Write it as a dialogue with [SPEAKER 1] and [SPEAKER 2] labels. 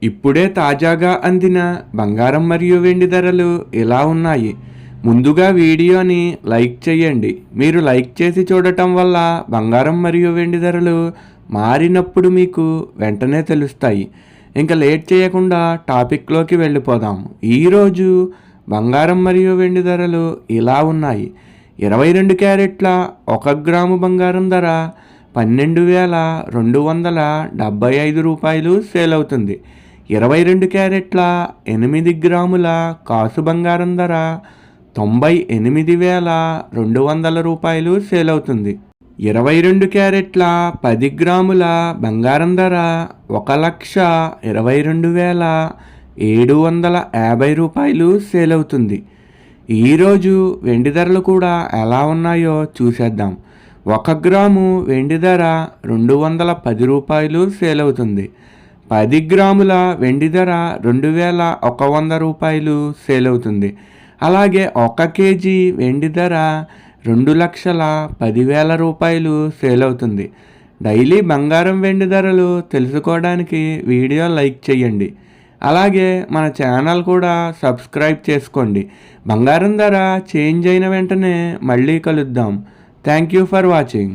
[SPEAKER 1] ఇప్పుడే తాజాగా అందిన బంగారం మరియు వెండి ధరలు ఎలా ఉన్నాయి? ముందుగా వీడియోని లైక్ చేయండి. మీరు లైక్ చేసి చూడటం వల్ల బంగారం మరియు వెండి ధరలు మారినప్పుడు మీకు వెంటనే తెలుస్తాయి. ఇంకా లేట్ చేయకుండా టాపిక్లోకి వెళ్ళిపోదాం. ఈరోజు బంగారం మరియు వెండి ధరలు ఇలా ఉన్నాయి. 22 క్యారెట్ల 1 గ్రాము బంగారం ధర 12,275 రూపాయలు సేల్ అవుతుంది. 22 క్యారెట్ల 8 గ్రాముల కాసు బంగారం ధర 98,200 రూపాయలు సేల్ అవుతుంది. 22 క్యారెట్ల 10 గ్రాముల బంగారం ధర 1,22,750 రూపాయలు సేల్ అవుతుంది. ఈరోజు వెండి ధరలు కూడా ఎలా ఉన్నాయో చూసేద్దాం. 1 గ్రాము వెండి ధర 210 రూపాయలు సేల్ అవుతుంది. 10 గ్రాముల వెండి ధర 2,100 రూపాయలు సేల్ అవుతుంది. అలాగే 1 కేజీ వెండి ధర 2,10,000 రూపాయలు సేల్ అవుతుంది. డైలీ బంగారం వెండి ధరలు తెలుసుకోవడానికి వీడియో లైక్ చేయండి. అలాగే మన ఛానల్ కూడా సబ్స్క్రైబ్ చేసుకోండి. బంగారం ధర చేంజ్ అయిన వెంటనే మళ్ళీ కలుద్దాం. Thank you for watching.